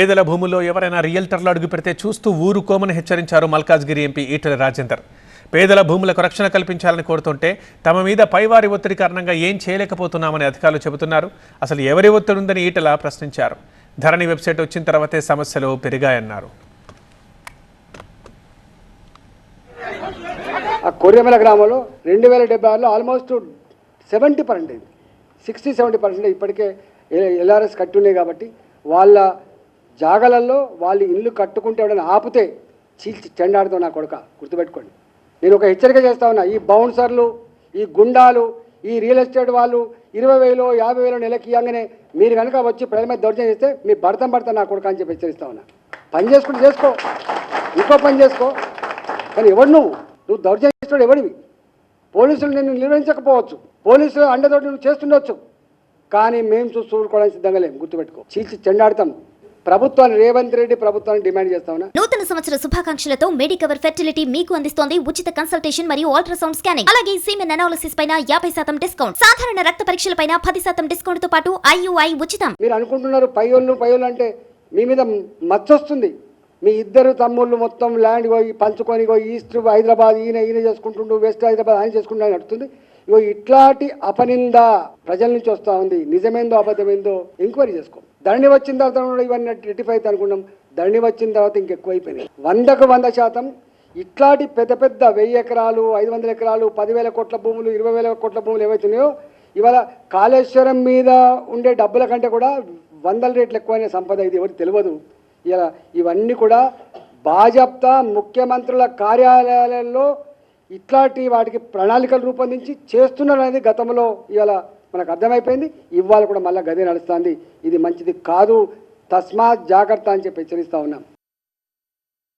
పేదల భూముల్లో ఎవరైనా రియల్టర్లు అడుగు పెడితే చూస్తూ ఊరుకోమని హెచ్చరించారు మల్కాజ్గిరి ఎంపీ ఈటెల రాజేందర్. పేదల భూములకు రక్షణ కల్పించాలని కోరుతుంటే తమ మీద పైవారి ఒత్తిడి కారణంగా ఏం చేయలేకపోతున్నామని అధికారులు చెబుతున్నారు. అసలు ఎవరి ఒత్తిడి ఉందని ఈటెల ప్రశ్నించారు. ధరణి వెబ్సైట్ వచ్చిన తర్వాతే సమస్యలు పెరిగాయన్నారు. కొర్రెమల గ్రామంలో 2076లో ఆల్మోస్ట్ 70%, 60-70% ఇప్పటికే ఎల్ఆర్ఎస్ కట్టి ఉన్నాయి. కాబట్టి వాళ్ళ జాగలలో వాళ్ళు ఇల్లు కట్టుకుంటే ఎవడైనా ఆపితే చీల్చి చెండాడుతాం. నా కొడుక గుర్తుపెట్టుకోండి. నేను ఒక హెచ్చరిక చేస్తా ఉన్నా. ఈ బౌన్సర్లు, ఈ గుండాలు, ఈ రియల్ ఎస్టేట్ వాళ్ళు 20,000 50,000 నెలకి ఇవ్వగానే మీరు కనుక వచ్చి ప్రజల మీద దౌర్జన్యం చేస్తే మీ భర్త నా కొడుక అని చెప్పి హెచ్చరిస్తా ఉన్నా. పని చేసుకుంటూ చేసుకో, ఇంకో పని చేసుకో, కానీ ఎవడు నువ్వు దౌర్జన్యం చేస్తాడు ఎవడివి? పోలీసులు నిన్ను నిర్వహించకపోవచ్చు, పోలీసులు అండతోటి నువ్వు చేస్తుండొచ్చు, కానీ మేము చూసి చూడుకోవడానికి సిద్ధంగా లేము. గుర్తుపెట్టుకో, చీల్చి చెండాడతాం. ప్రభుత్వాన్ని, రేవంత్ రెడ్డి ప్రభుత్వాన్ని డిమాండ్ చేస్తామన్నా. నూతన సంవత్సర శుభాకాంక్షలతో మెడికవర్ ఫెర్టిలిటీ మీకు అందిస్తోంది ఉచిత కన్సల్టేషన్ మరియు అల్ట్రాసౌండ్ స్కానింగ్. అలాగే సీమెన్ అనాలిసిస్ పైన 50% డిస్కౌంట్, సాధారణ రక్త పరీక్షల పైన 10% డిస్కౌంట్ తో పాటు IUI ఉచితం. మీరు అనుకుంటున్నారు పయ్యోళ్ళు అంటే మీ మీద మచ్చొస్తుంది. మీ ఇద్దరు తమ్ముళ్ళు మొత్తం ల్యాండ్ పోయి పంచుకొని ఈస్ట్ హైదరాబాద్ ఈయన చేసుకుంటుండు, వెస్ట్ హైదరాబాద్ ఆయన చేసుకుంటూ నడుస్తుంది. ఇట్లాంటి అపనింద ప్రజల నుంచి వస్తూ ఉంది. నిజమేందో అబద్ధమేందో ఎంక్వైరీ చేసుకో. ధరణి వచ్చిన తర్వాత ఇవన్నీ రెటిఫై అయితే అనుకున్నాం. ధరణి వచ్చిన తర్వాత ఇంకెక్కువైపోయినాయి. 100% ఇట్లాంటి పెద్ద 1000 ఎకరాలు, 500 ఎకరాలు, 10,000 కోట్ల భూములు, 20,000 కోట్ల భూములు ఏవైతున్నాయో ఇవాళ కాళేశ్వరం మీద ఉండే డబ్బుల కంటే కూడా 100 రెట్లు ఎక్కువైన సంపద. ఇది ఎవరికి తెలియదు. ఇలా ఇవన్నీ కూడా భాజపా ముఖ్యమంత్రుల కార్యాలయాలలో ఇట్లాంటి వాటికి ప్రణాళికలు రూపొందించి చేస్తున్నారు అనేది గతంలో ఇవాళ మనకు అర్థమైపోయింది. ఇవాళ కూడా మళ్ళీ గదే నడుస్తుంది. ఇది మంచిది కాదు. తస్మాత్ జాగ్రత్త అని చెప్పి హెచ్చరిస్తా ఉన్నాం.